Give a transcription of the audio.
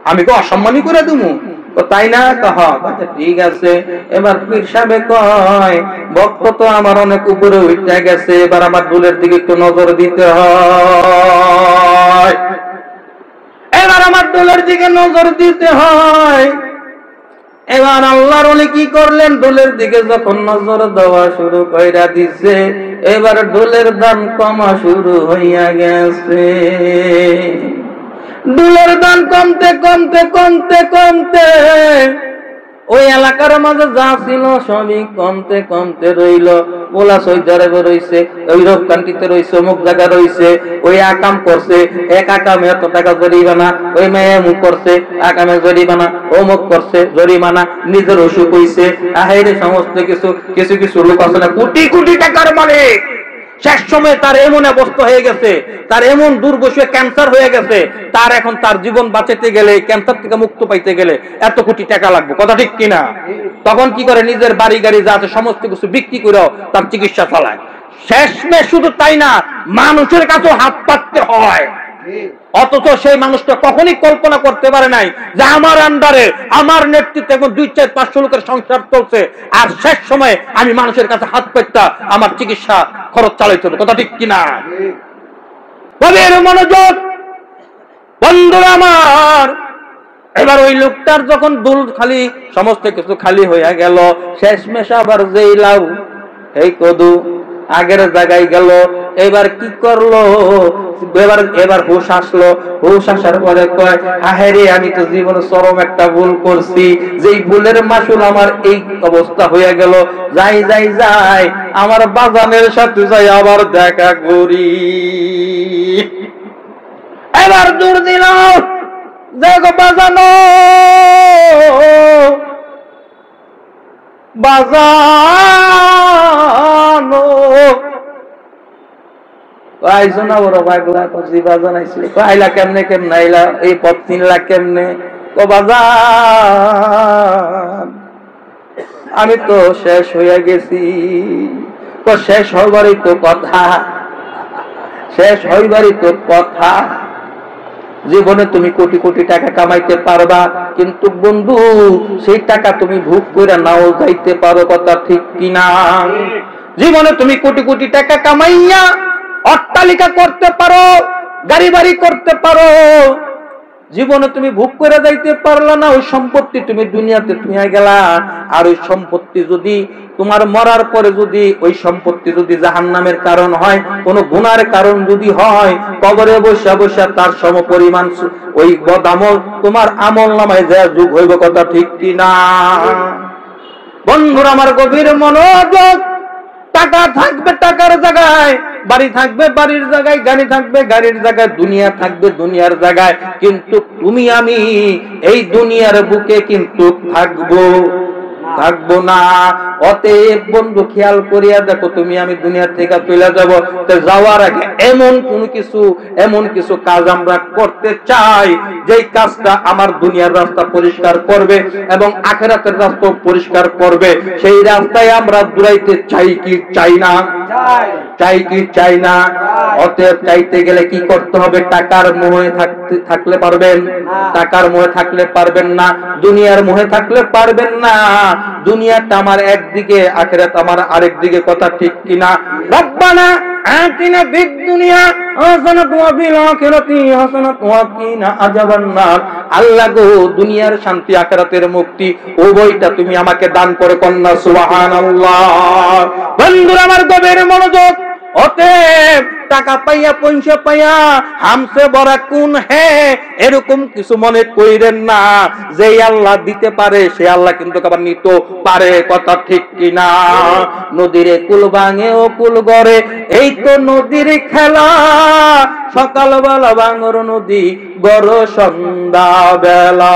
আমি কি অসম্মানী করে দেবো? তাই না? ঠিক আছে। এবার পীর সাহেব কয়, ভক্ত তো আমার অনেক উপরে উঠে গেছে, এবার আমার দুলের দিকে একটু নজর দিতে হয়, এবার আমার দুলের দিকে নজর দিতে হয়। এবার আল্লাহর ওলি কি করলেন, দুলের দিকে যখন নজর দেওয়া শুরু কইরা দিছে, এবার দুলের দাম কমা শুরু হইয়া গেছে। দুলের দাম কমতে কমতে কমতে কমতে ওই এলাকার মাঝে যা ছিল সবই কমতে কমতে রইল। ওলা সৌদি আরবে রইছে, ওই রূপকান্তিতে রইছে, অমুক জায়গা রইছে, ওই আকাম করছে, এক আকামে এত টাকা জরিমানা, ওই মেয়ে মুখ করছে আকামে জরিমানা, অমুক করছে জরিমানা, নিজের অসুখ হইছে, আহেরে সমস্ত কিছু। কিছু কিছু লোক আছে না কোটি কোটি টাকার মালিক, শেষ সময় তার এমন অবস্থা হয়ে গেছে, তার এমন দুর্বশে ক্যান্সার হয়ে গেছে, তার এখন তার জীবন বাঁচাতে গেলে, ক্যান্সার থেকে মুক্ত পাইতে গেলে এত কোটি টাকা লাগবে, কথা ঠিক কিনা? তখন কি করে, নিজের বাড়ি গাড়ি যা আছে সমস্ত কিছু বিক্রি করে তার চিকিৎসা চালায়। শেষমেশ শুধু তাই না, মানুষের কাছেও হাত পাততে হয়। অথচ সেই মানুষটা কখনই কল্পনা করতে পারে নাই যে আমার আন্ডারে, আমার নেতৃত্বে এখন 200-500 লোকের সংসার চলছে, আর শেষ সময় আমি মানুষের কাছে হাত পাততা আমার চিকিৎসা খরচ চালাইতে হবে, কথা ঠিক কিনা? গভীর মনোযোগ বন্ধুরা আমার। এবার ওই লোকটার যখন দুল খালি, সমস্ত কিছু খালি হইয়া গেল, শেষমেশ আবার যেই লাউ এই কদু আগের জায়গায় গেল। এবার কি করলো, এবার হুশ আসলো। হুশ আসার পরে কয়, আহেরে আমি তো জীবনে চরম একটা ভুল করছি, যেই ভুলের মাসুল আমার এই অবস্থা হয়ে গেল। যাই যাই যাই আমার বাজানের সাথে যাই আবার দেখা করি। এবার দূর দিল, দেখো বাজানো বাজানো আইসো না বড় পাগলা, কচি বাজান আইসলে আইলা কেমনে, কেমনে আইলা, এই পথ চিনলা কেমনে? ও বাজান আমি তো শেষ হইয়া গেছি। তো শেষ হইবারই তো কথা, শেষ হইবারই তো কথা। জীবনে তুমি কোটি কোটি টাকা কামাইতে পারবা, কিন্তু বন্ধু সেই টাকা তুমি ভোগ করে নাও যাইতে পারো, কথা ঠিক কিনা? জীবনে তুমি কোটি কোটি টাকা কামাইয়া অট্টালিকা করতে পারো, গাড়ি বাড়ি করতে পারো, জীবনে তুমি ভোগ করে যাইতে পারলা না। ওই সম্পত্তি তুমি দুনিয়াতে থুইয়া গেলা, আর ওই সম্পত্তি যদি তোমার মরার পরে যদি ওই সম্পত্তি যদি জাহান্নামের কারণ হয়, কোন গুনার কারণ যদি হয়, কবরে বসে বসে তার সমপরিমাণ ওই বদামল তোমার আমল নামায় যা যুগ হইব, কথা ঠিক কিনা? বন্ধুরা আমার গভীর মনোযোগ। টাকা থাকবে টাকার জায়গায়, বাড়ি থাকবে বাড়ির জায়গায়, গাড়ি থাকবে গাড়ির জায়গায়, দুনিয়া থাকবে দুনিয়ার জায়গায়, কিন্তু তুমি আমি এই দুনিয়ার বুকে কিন্তু থাকবো না। অতএব বন্ধু খেয়াল করিয়া দেখো, তুমি আমি দুনিয়া থেকে চলে যাব, যাওয়ার আগে এমন কিছু কাজ আমরা করতে চাই, যেই কাজটা আমার দুনিয়ার রাস্তা পরিষ্কার করবে এবং আখিরাতের রাস্তা পরিষ্কার করবে। সেই রাস্তায় আমরা দৌড়াইতে চাই কি চাই না? চাই কি চাই না? অতএব চাইতে গেলে কি করতে হবে? টাকার মোহে থাকলে পারবেন, টাকার মোহে থাকলে পারবেন না, দুনিয়ার মোহে থাকলে পারবেন না। দুনিয়াটা আমার একদিকে, আখিরাত আমার আরেক দিকে, কথা ঠিক কিনা? রব্বানা আতিনা ফিদ দুনিয়া হাসানাতান ওয়া ফিল আখিরাতি হাসানাতান ওয়া কিনা আযাবান্নার। আল্লাহ গো, দুনিয়ার শান্তি আখিরাতের মুক্তি উভয়টা তুমি আমাকে দান করে কন্যা সুবহানাল্লাহ। বন্ধুরা আমার গভীর মনোযোগ। অতএব টাকা পাইয়া পয়সা পাইয়া হামসে বড় কোন হে এরকম কিছু মনে কইরেন না। যে আল্লাহ দিতে পারে সে আল্লাহ কিন্তু আবার নিতে পারে, কথা ঠিক কিনা? নদীরে কুল ভাঙে ও কুল গড়ে, এই তো নদীর খেলা। সকালবেলা ভাঙর নদী, গড় সন্ধ্যা বেলা।